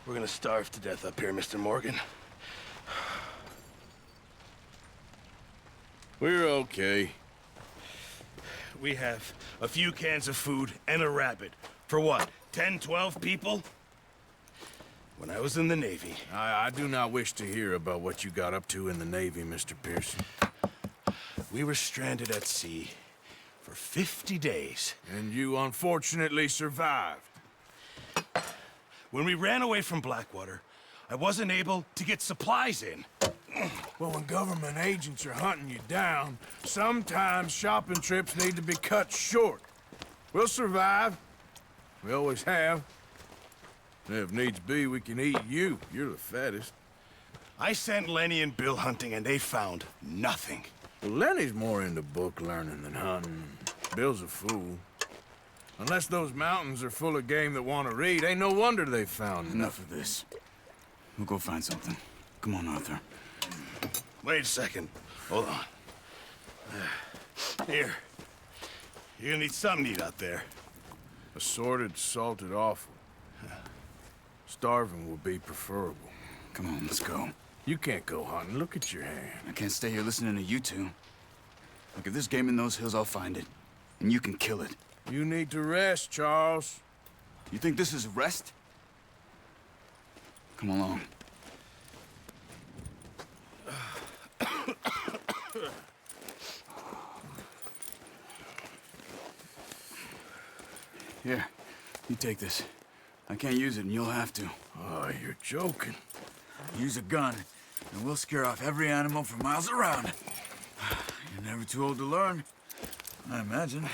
We're gonna starve to death up here, Mr. Morgan. We're okay. We have a few cans of food and a rabbit. For what, 10, 12 people? When I was in the Navy... I do not wish to hear about what you got up to in the Navy, Mr. Pearson. We were stranded at sea for 50 days. And you unfortunately survived. When we ran away from Blackwater, I wasn't able to get supplies in. Well, when government agents are hunting you down, sometimes shopping trips need to be cut short. We'll survive. We always have. And if needs be, we can eat you. You're the fattest. I sent Lenny and Bill hunting, and they found nothing. Well, Lenny's more into book learning than hunting. Bill's a fool. Unless those mountains are full of game that want to read, ain't no wonder they found Enough of this. We'll go find something. Come on, Arthur. Wait a second. Hold on. Here. You're gonna need something to eat out there. Assorted, salted offal. Starving will be preferable. Come on, let's go. You can't go hunting. Look at your hand. I can't stay here listening to you two. Look, if there's game in those hills, I'll find it. And you can kill it. You need to rest, Charles. You think this is rest? Come along. Here, you take this. I can't use it, and you'll have to. Oh, you're joking. Use a gun, and we'll scare off every animal for miles around. You're never too old to learn, I imagine.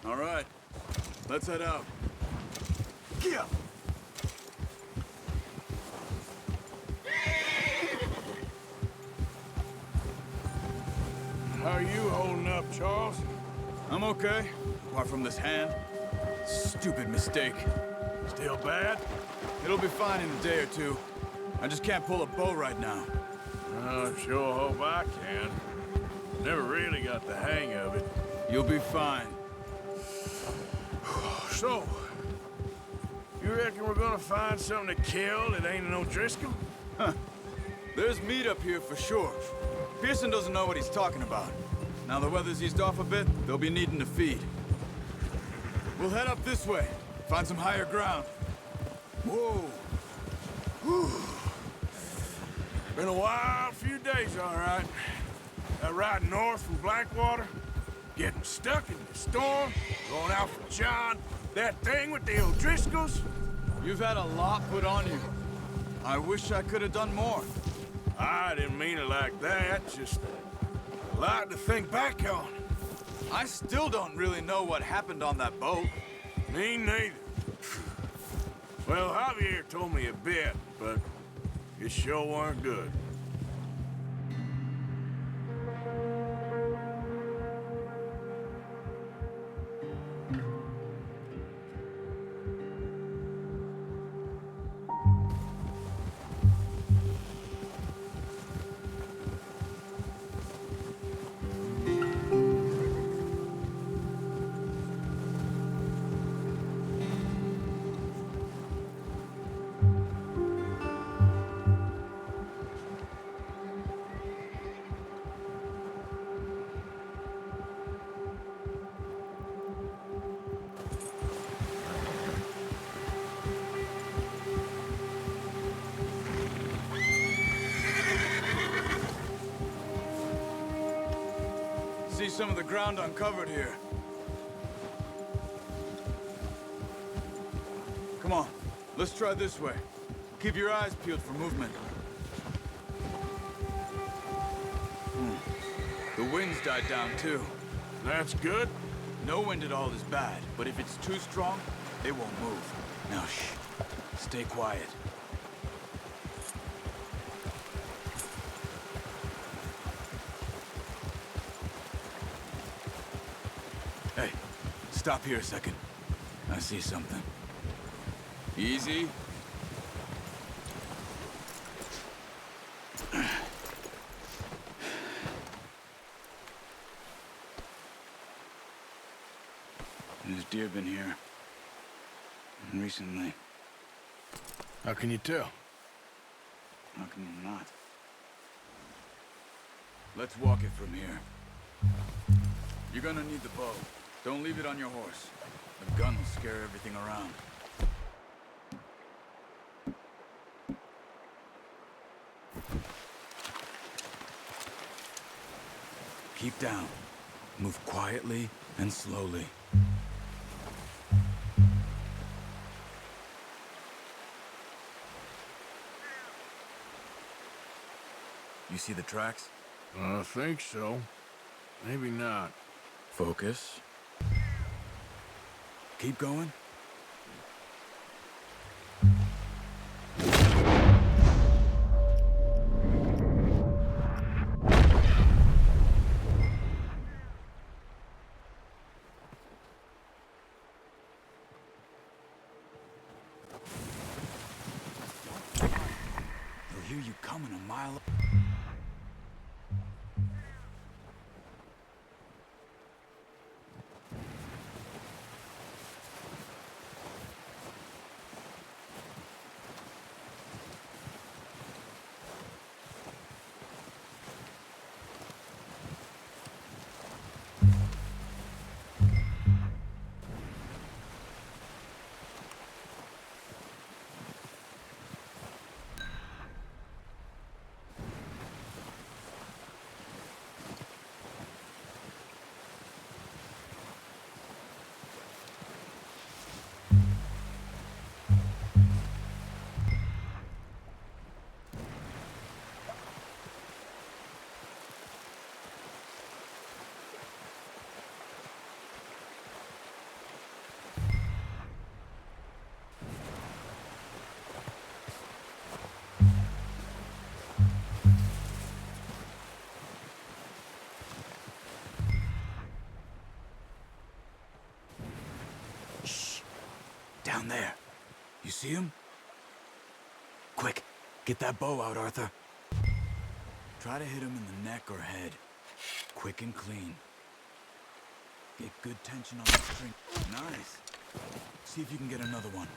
All right, let's head out. Yeah. How are you holding up, Charles? I'm okay, apart from this hand. Stupid mistake. Still bad? It'll be fine in a day or two. I just can't pull a bow right now. I sure hope I can. Never really got the hang of it. You'll be fine. So, you reckon we're gonna find something to kill that ain't no Driscoll? Huh. There's meat up here for sure. Pearson doesn't know what he's talking about. Now the weather's eased off a bit, they'll be needing to feed. We'll head up this way, find some higher ground. Whoa. Whew. Been a wild few days, all right. That ride north from Blackwater, getting stuck in the storm, going out for John, that thing with the O'Driscolls. You've had a lot put on you. I wish I could have done more. I didn't mean it like that, just a lot to think back on. I still don't really know what happened on that boat. Me neither. Well, Javier told me a bit, but it sure weren't good. See some of the ground uncovered here. Come on, let's try this way. Keep your eyes peeled for movement. The wind's died down too. That's good. No wind at all is bad, but if it's too strong, it won't move. Now shh, stay quiet. Hey, stop here a second. I see something. Easy. There's deer been here. recently. How can you tell? How can you not? Let's walk it from here. You're gonna need the bow. Don't leave it on your horse. The gun will scare everything around. Keep down. Move quietly and slowly. You see the tracks? I think so. Maybe not. Focus. Keep going. They'll hear you coming a mile. Down there. You see him? Quick, get that bow out, Arthur. Try to hit him in the neck or head. Quick and clean. Get good tension on the string. Nice. See if you can get another one.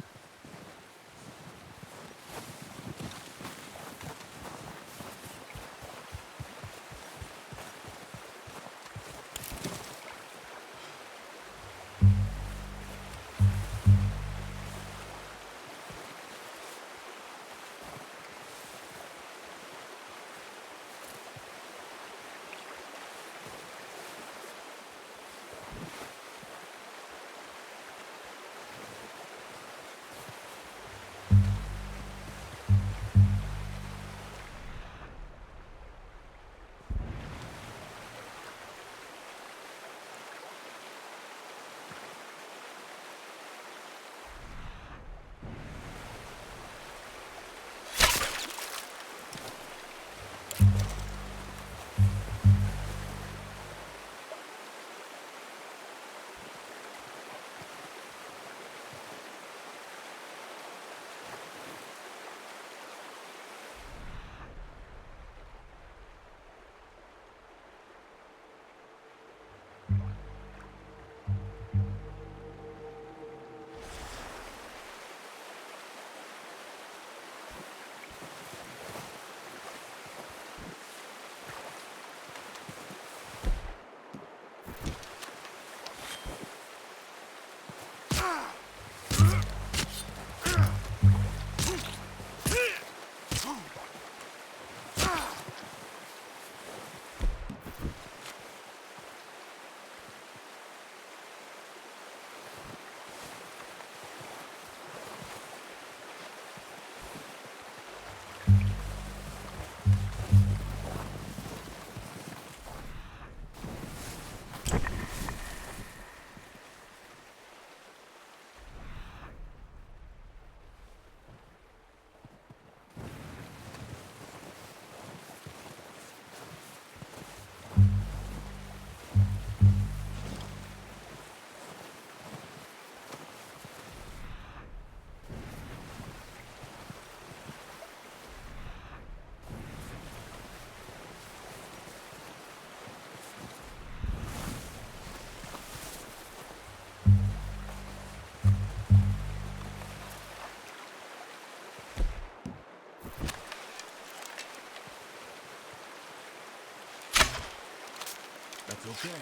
Okay.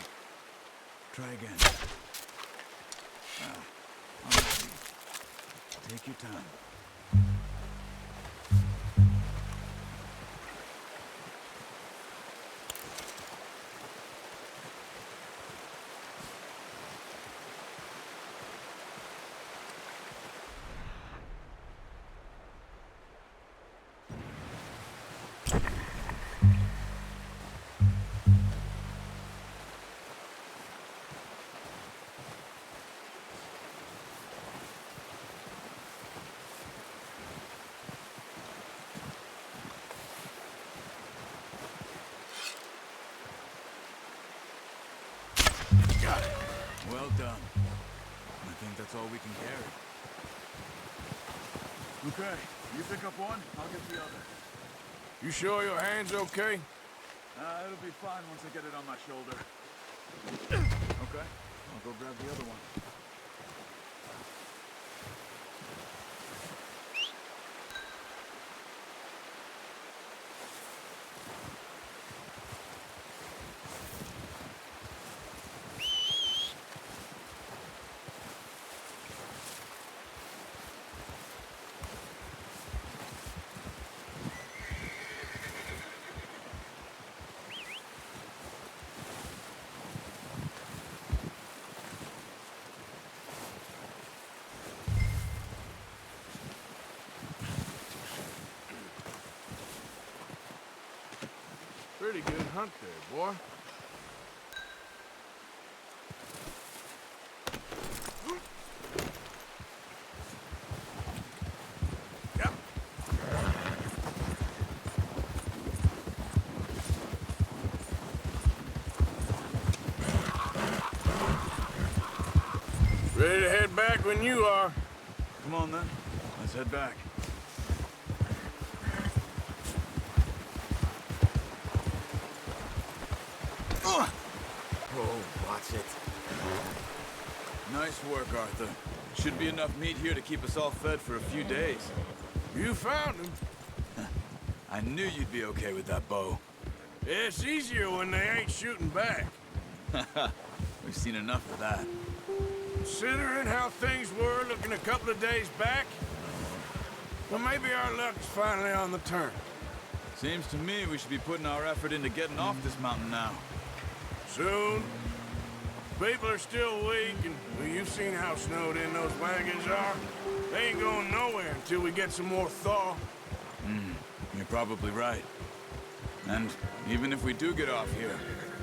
Try again. I'm ready. Take your time. Got it. Well done. I think that's all we can carry. Okay, you pick up one, I'll get the other. You sure your hand's okay? It'll be fine once I get it on my shoulder. Okay, I'll go grab the other one. Pretty good hunt there, boy. Yep. Ready to head back when you are. Come on then, let's head back. Oh, watch it. Nice work, Arthur. Should be enough meat here to keep us all fed for a few days. You found him. I knew you'd be okay with that bow. It's easier when they ain't shooting back. We've seen enough of that. Considering how things were looking a couple of days back, well, maybe our luck's finally on the turn. Seems to me we should be putting our effort into getting off this mountain now. Soon. People are still weak, and well, you've seen how snowed in those wagons are. They ain't going nowhere until we get some more thaw. You're probably right. And even if we do get off here,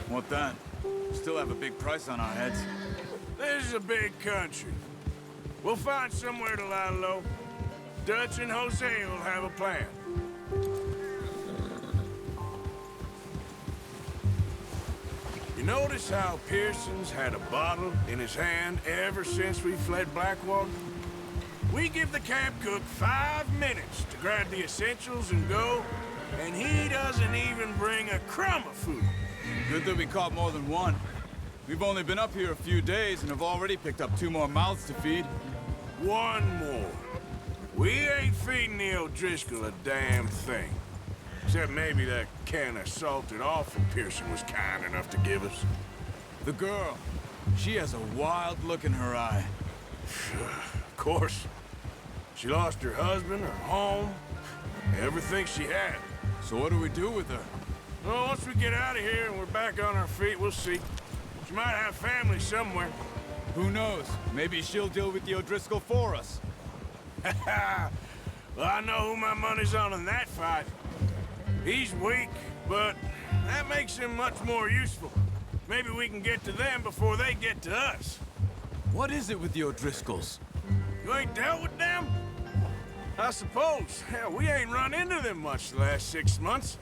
what then? We still have a big price on our heads. This is a big country. We'll find somewhere to lie low. Dutch and Jose will have a plan. You notice how Pearson's had a bottle in his hand ever since we fled Blackwater? We give the camp cook 5 minutes to grab the essentials and go, and he doesn't even bring a crumb of food. Good that we caught more than one. We've only been up here a few days and have already picked up 2 more mouths to feed. One more. We ain't feeding the O'Driscoll a damn thing. Except maybe that can of salted offal Pearson was kind enough to give us. The girl, she has a wild look in her eye. Of course. She lost her husband, her home, everything she had. So what do we do with her? Well, once we get out of here and we're back on our feet, we'll see. She might have family somewhere. Who knows? Maybe she'll deal with the O'Driscoll for us. Well, I know who my money's on in that fight. He's weak, but that makes him much more useful. Maybe we can get to them before they get to us. What is it with the O'Driscolls? You ain't dealt with them? I suppose. Hell, we ain't run into them much the last 6 months.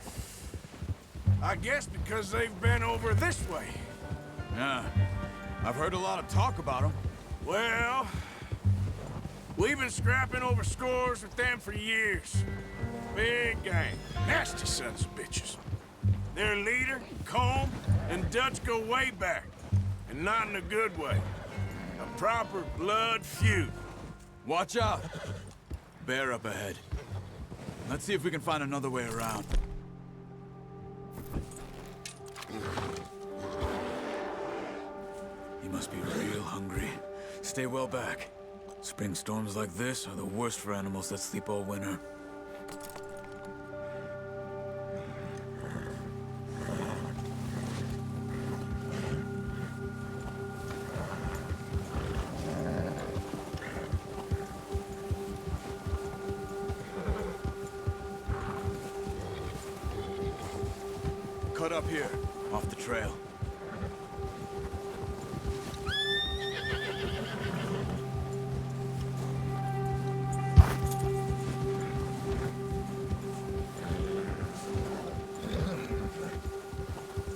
I guess because they've been over this way. Yeah, I've heard a lot of talk about them. Well, we've been scrapping over scores with them for years. Big gang. Nasty sons of bitches. Their leader, Combe, and Dutch go way back. And not in a good way. A proper blood feud. Watch out! Bear up ahead. Let's see if we can find another way around. He must be real hungry. Stay well back. Spring storms like this are the worst for animals that sleep all winter. Cut up here, off the trail.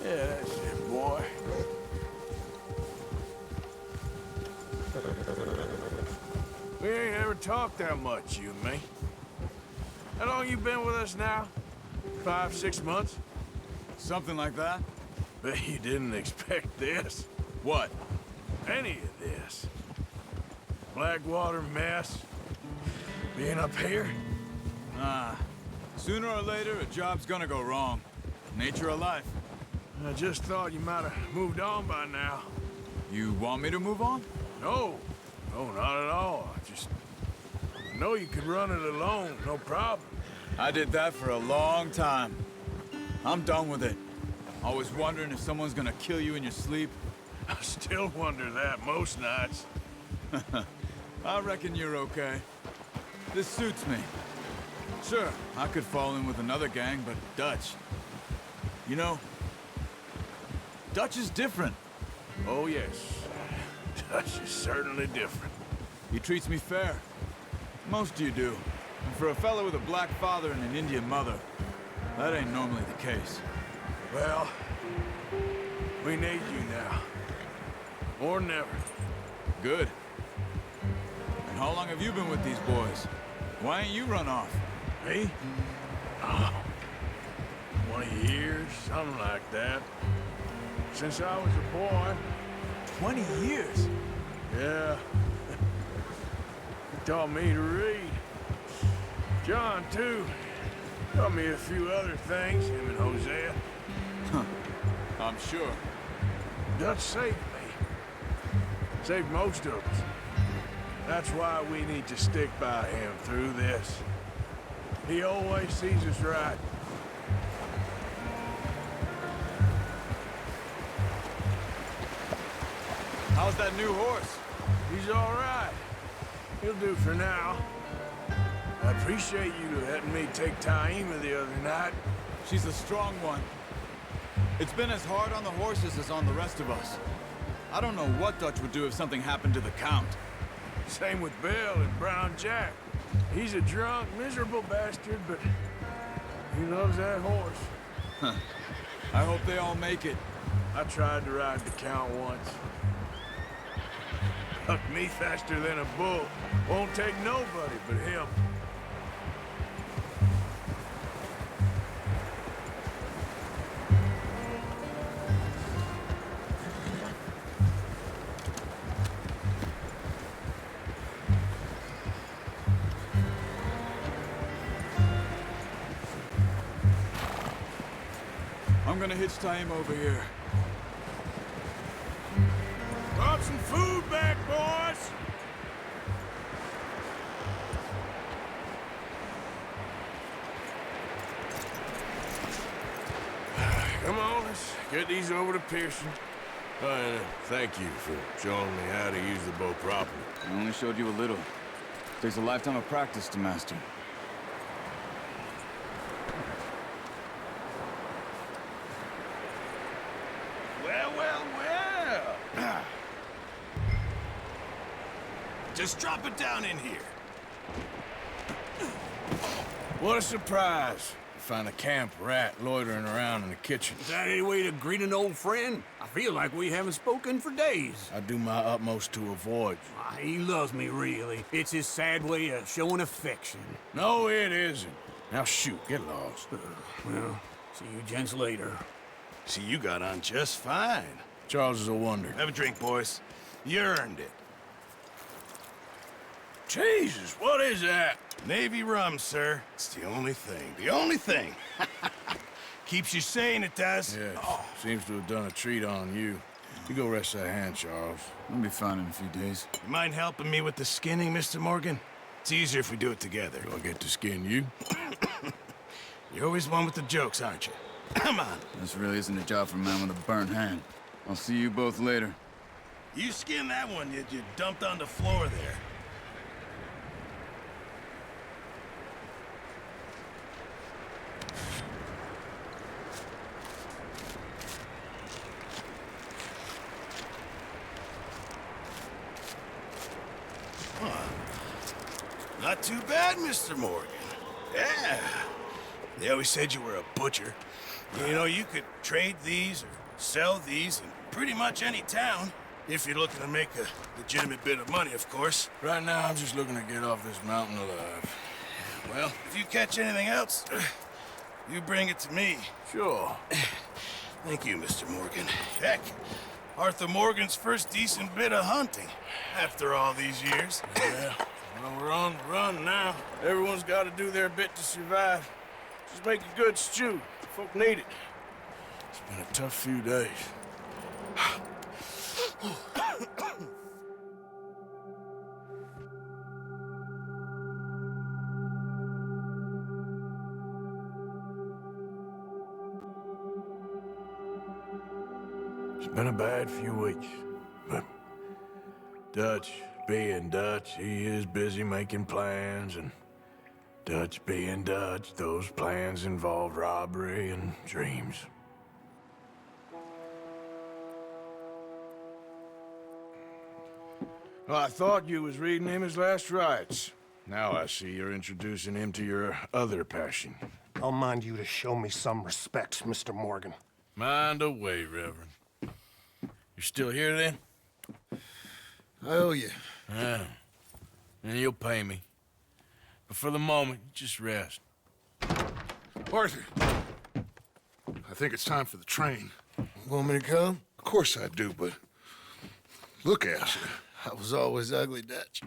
Yeah, that's it, boy. We ain't ever talked that much, you and me. How long you been with us now? 5, 6 months? Something like that? Bet you didn't expect this. What? Any of this. Blackwater mess. Being up here? Ah, sooner or later, a job's gonna go wrong. Nature of life. I just thought you might have moved on by now. You want me to move on? No. No, not at all. I know you could run it alone, no problem. I did that for a long time. I'm done with it. Always wondering if someone's gonna kill you in your sleep. I still wonder that most nights. I reckon you're okay. This suits me. Sure, I could fall in with another gang, but Dutch... You know, Dutch is different. Oh, yes. Dutch is certainly different. He treats me fair. Most of you do. And for a fellow with a black father and an Indian mother, that ain't normally the case. Well, we need you now. More than ever. Good. And how long have you been with these boys? Why ain't you run off? Me? Oh, 20 years, something like that. Since I was a boy. 20 years? Yeah. He taught me to read. John, too. Taught me a few other things, him and Hosea. I'm sure. Dutch saved me. Saved most of us. That's why we need to stick by him through this. He always sees us right. How's that new horse? He's all right. He'll do for now. I appreciate you letting me take Taima the other night. She's a strong one. It's been as hard on the horses as on the rest of us. I don't know what Dutch would do if something happened to the Count. Same with Bill and Brown Jack. He's a drunk, miserable bastard, but he loves that horse. I hope they all make it. I tried to ride the Count once. Hucked me faster than a bull. Won't take nobody but him. I'm gonna hitch Taima over here. Brought some food back, boys! Come on, let's get these over to Pearson. Thank you for showing me how to use the bow properly. I only showed you a little. Takes a lifetime of practice to master. Well. Just drop it down in here. What a surprise. Find a camp rat loitering around in the kitchen. Is that any way to greet an old friend? I feel like we haven't spoken for days. I do my utmost to avoid you. He loves me, really. It's his sad way of showing affection. No, it isn't. Now shoot, get lost. Well, see you gents later. See, you got on just fine. Charles is a wonder. Have a drink, boys. You earned it. Jesus, what is that? Navy rum, sir. It's the only thing. The only thing. Keeps you sane, it does. Yeah, seems to have done a treat on you. You go rest that hand, Charles. I'll be fine in a few days. You mind helping me with the skinning, Mr. Morgan? It's easier if we do it together. Do I get to skin you? You're always one with the jokes, aren't you? Come on. This really isn't a job for a man with a burnt hand. I'll see you both later. You skinned that one you dumped on the floor there. Not too bad, Mr. Morgan. Yeah. They always said you were a butcher. You know, you could trade these or sell these in pretty much any town. If you're looking to make a legitimate bit of money, of course. Right now, I'm just looking to get off this mountain alive. Well, if you catch anything else, you bring it to me. Sure. Thank you, Mr. Morgan. Heck, Arthur Morgan's first decent bit of hunting after all these years. Yeah. Well, we're on the run now. Everyone's got to do their bit to survive. Just make a good stew. Folk need it. It's been a tough few days. It's been a bad few weeks, but Dutch being Dutch, he is busy making plans, and Dutch being Dutch, those plans involve robbery and dreams. Well, I thought you was reading him his last rites. Now I see you're introducing him to your other passion. I'll mind you to show me some respect, Mr. Morgan. Mind away, Reverend. You still here, then? I owe you. Yeah. And you'll pay me. But for the moment, just rest. Arthur, I think it's time for the train. Want me to come? Of course I do, but look at you. I was always ugly, Dutch.